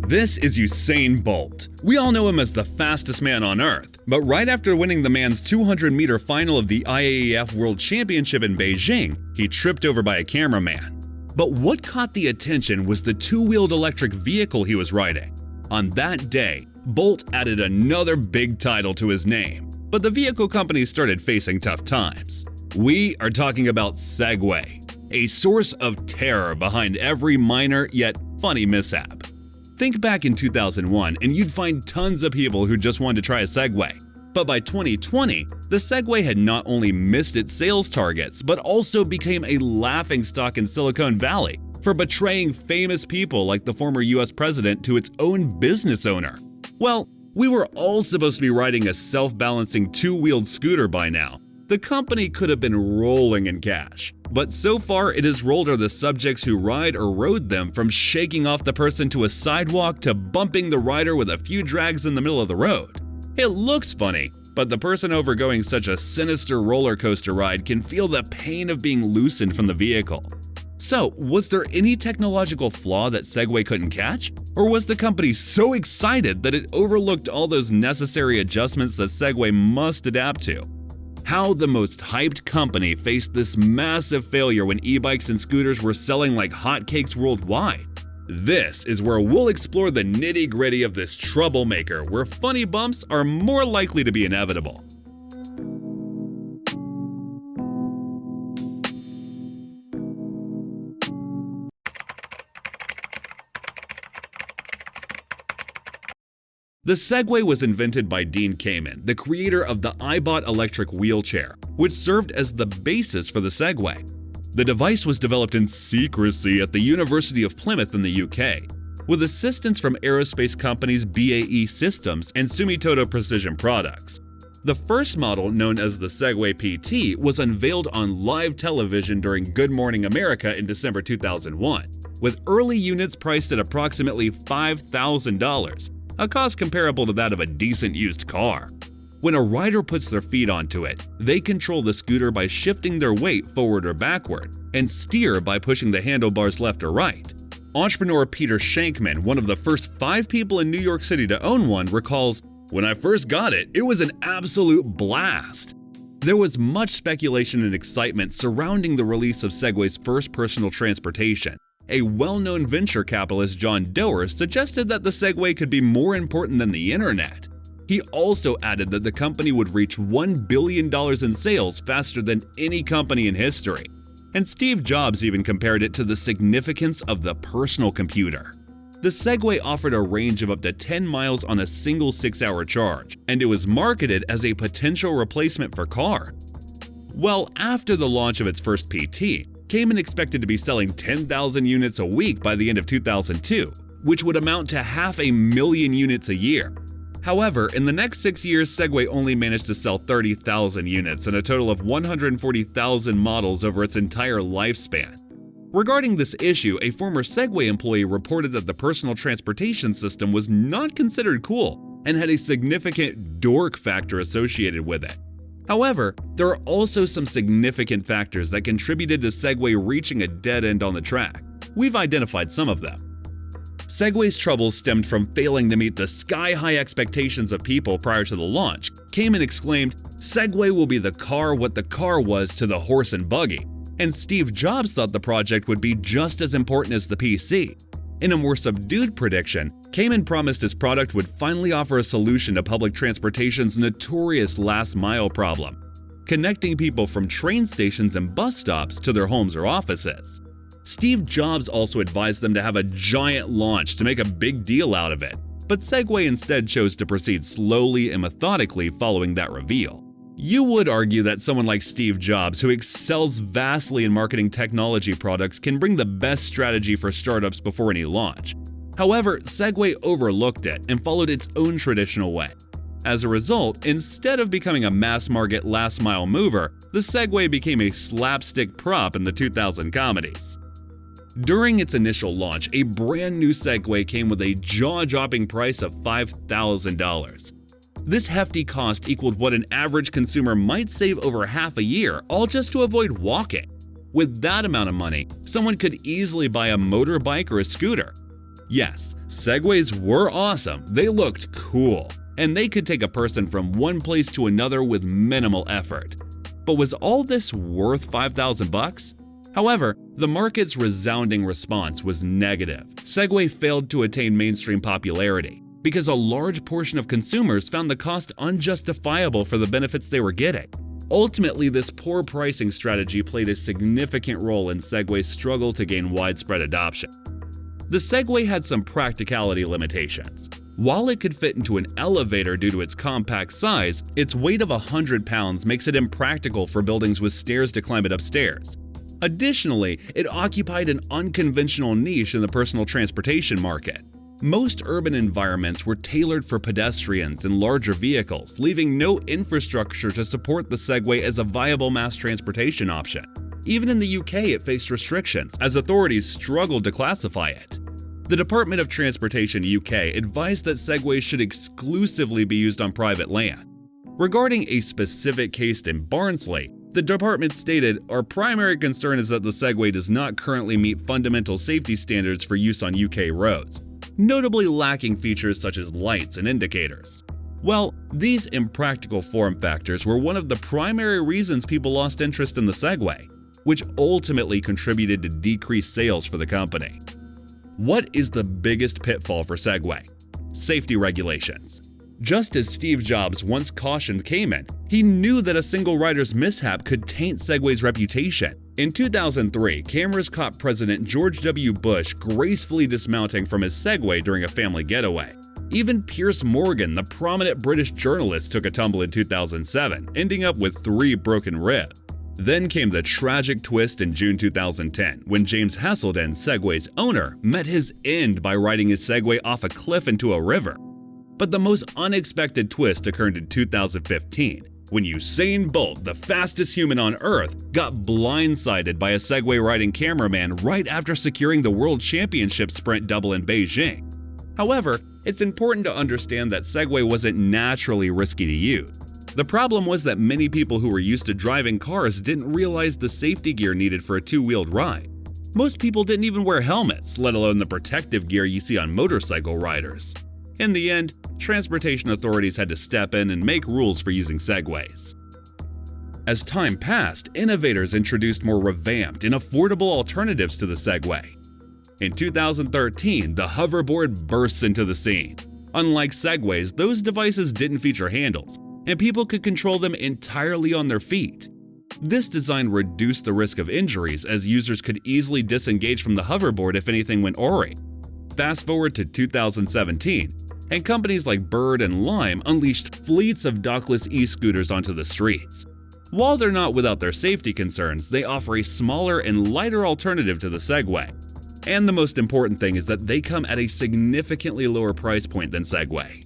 This is Usain Bolt. We all know him as the fastest man on Earth, but right after winning the man's 200-meter final of the IAAF World Championship in Beijing, he tripped over by a cameraman. But what caught the attention was the two-wheeled electric vehicle he was riding. On that day, Bolt added another big title to his name, but the vehicle company started facing tough times. We are talking about Segway, a source of terror behind every minor yet funny mishap. Think back in 2001 and you'd find tons of people who just wanted to try a Segway. But by 2020, the Segway had not only missed its sales targets, but also became a laughingstock in Silicon Valley for betraying famous people like the former US president to its own business owner. Well, we were all supposed to be riding a self-balancing two-wheeled scooter by now. The company could have been rolling in cash, but so far it has rolled are the subjects who ride or rode them, from shaking off the person to a sidewalk to bumping the rider with a few drags in the middle of the road. It looks funny, but the person overgoing such a sinister roller coaster ride can feel the pain of being loosened from the vehicle. So, was there any technological flaw that Segway couldn't catch? Or was the company so excited that it overlooked all those necessary adjustments that Segway must adapt to? How the most hyped company faced this massive failure when e-bikes and scooters were selling like hotcakes worldwide. This is where we'll explore the nitty-gritty of this troublemaker, where funny bumps are more likely to be inevitable. The Segway was invented by Dean Kamen, the creator of the iBot electric wheelchair, which served as the basis for the Segway. The device was developed in secrecy at the University of Plymouth in the UK, with assistance from aerospace companies BAE Systems and Sumitomo Precision Products. The first model, known as the Segway PT, was unveiled on live television during Good Morning America in December 2001, with early units priced at approximately $5,000. A cost comparable to that of a decent used car. When a rider puts their feet onto it, they control the scooter by shifting their weight forward or backward, and steer by pushing the handlebars left or right. Entrepreneur Peter Shankman, one of the first 5 people in New York City to own one, recalls, "When I first got it, it was an absolute blast." There was much speculation and excitement surrounding the release of Segway's first personal transportation. A well-known venture capitalist, John Doerr, suggested that the Segway could be more important than the internet. He also added that the company would reach $1 billion in sales faster than any company in history. And Steve Jobs even compared it to the significance of the personal computer. The Segway offered a range of up to 10 miles on a single 6-hour charge, and it was marketed as a potential replacement for car. Well, after the launch of its first PT, Kamen expected to be selling 10,000 units a week by the end of 2002, which would amount to 500,000 units a year. However, in the next 6 years, Segway only managed to sell 30,000 units and a total of 140,000 models over its entire lifespan. Regarding this issue, a former Segway employee reported that the personal transportation system was not considered cool and had a significant dork factor associated with it. However, there are also some significant factors that contributed to Segway reaching a dead end on the track. We've identified some of them. Segway's troubles stemmed from failing to meet the sky-high expectations of people prior to the launch. Kamen exclaimed, "Segway will be the car what the car was to the horse and buggy." And Steve Jobs thought the project would be just as important as the PC. In a more subdued prediction, Kamen promised his product would finally offer a solution to public transportation's notorious last-mile problem, connecting people from train stations and bus stops to their homes or offices. Steve Jobs also advised them to have a giant launch to make a big deal out of it, but Segway instead chose to proceed slowly and methodically following that reveal. You would argue that someone like Steve Jobs, who excels vastly in marketing technology products, can bring the best strategy for startups before any launch. However, Segway overlooked it and followed its own traditional way. As a result, instead of becoming a mass-market last-mile mover, the Segway became a slapstick prop in the 2000 comedies. During its initial launch, a brand new Segway came with a jaw-dropping price of $5,000. This hefty cost equaled what an average consumer might save over half a year, all just to avoid walking. With that amount of money, someone could easily buy a motorbike or a scooter. Yes, Segways were awesome, they looked cool, and they could take a person from one place to another with minimal effort. But was all this worth $5,000? However, the market's resounding response was negative. Segway failed to attain mainstream popularity because a large portion of consumers found the cost unjustifiable for the benefits they were getting. Ultimately, this poor pricing strategy played a significant role in Segway's struggle to gain widespread adoption. The Segway had some practicality limitations. While it could fit into an elevator due to its compact size, its weight of 100 pounds makes it impractical for buildings with stairs to climb it upstairs. Additionally, it occupied an unconventional niche in the personal transportation market. Most urban environments were tailored for pedestrians and larger vehicles, leaving no infrastructure to support the Segway as a viable mass transportation option. Even in the UK, it faced restrictions, as authorities struggled to classify it. The Department of Transportation UK advised that Segways should exclusively be used on private land. Regarding a specific case in Barnsley, the department stated, "Our primary concern is that the Segway does not currently meet fundamental safety standards for use on UK roads, notably lacking features such as lights and indicators." Well, these impractical form factors were one of the primary reasons people lost interest in the Segway, which ultimately contributed to decreased sales for the company. What is the biggest pitfall for Segway? Safety regulations. Just as Steve Jobs once cautioned Kamen, he knew that a single rider's mishap could taint Segway's reputation. In 2003, cameras caught President George W. Bush gracefully dismounting from his Segway during a family getaway. Even Piers Morgan, the prominent British journalist, took a tumble in 2007, ending up with 3 broken ribs. Then came the tragic twist in June 2010, when James Hasselden, Segway's owner, met his end by riding his Segway off a cliff into a river. But the most unexpected twist occurred in 2015, when Usain Bolt, the fastest human on Earth, got blindsided by a Segway riding cameraman right after securing the World Championship sprint double in Beijing. However, it's important to understand that Segway wasn't naturally risky to use. The problem was that many people who were used to driving cars didn't realize the safety gear needed for a two-wheeled ride. Most people didn't even wear helmets, let alone the protective gear you see on motorcycle riders. In the end, transportation authorities had to step in and make rules for using Segways. As time passed, innovators introduced more revamped and affordable alternatives to the Segway. In 2013, the hoverboard bursts into the scene. Unlike Segways, those devices didn't feature handles, and people could control them entirely on their feet. This design reduced the risk of injuries, as users could easily disengage from the hoverboard if anything went awry. Fast forward to 2017, and companies like Bird and Lime unleashed fleets of dockless e-scooters onto the streets. While they're not without their safety concerns, they offer a smaller and lighter alternative to the Segway. And the most important thing is that they come at a significantly lower price point than Segway.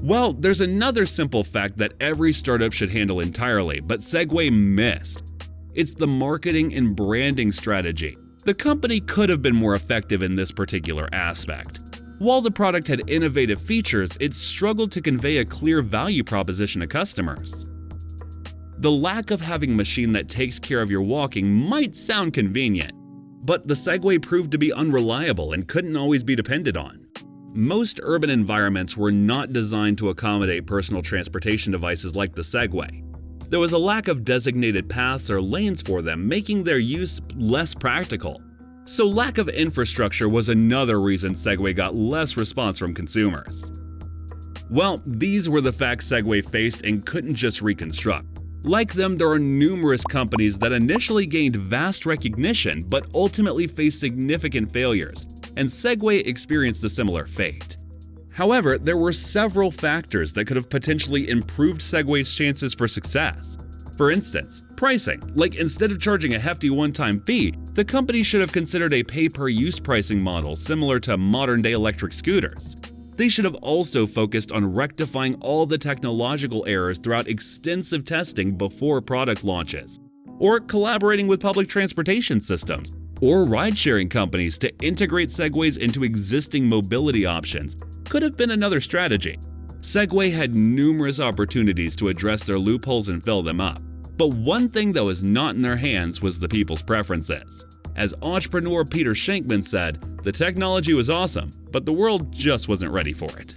Well, there's another simple fact that every startup should handle entirely, but Segway missed. It's the marketing and branding strategy. The company could have been more effective in this particular aspect. While the product had innovative features, it struggled to convey a clear value proposition to customers. The lack of having a machine that takes care of your walking might sound convenient, but the Segway proved to be unreliable and couldn't always be depended on. Most urban environments were not designed to accommodate personal transportation devices like the Segway. There was a lack of designated paths or lanes for them, making their use less practical. So lack of infrastructure was another reason Segway got less response from consumers. Well, these were the facts Segway faced and couldn't just reconstruct. Like them, there are numerous companies that initially gained vast recognition but ultimately faced significant failures, and Segway experienced a similar fate. However, there were several factors that could have potentially improved Segway's chances for success. For instance, pricing. Like, instead of charging a hefty one-time fee, the company should have considered a pay-per-use pricing model similar to modern-day electric scooters. They should have also focused on rectifying all the technological errors throughout extensive testing before product launches, or collaborating with public transportation systems or ride-sharing companies to integrate Segways into existing mobility options could have been another strategy. Segway had numerous opportunities to address their loopholes and fill them up, but one thing that was not in their hands was the people's preferences. As entrepreneur Peter Shankman said, "The technology was awesome, but the world just wasn't ready for it."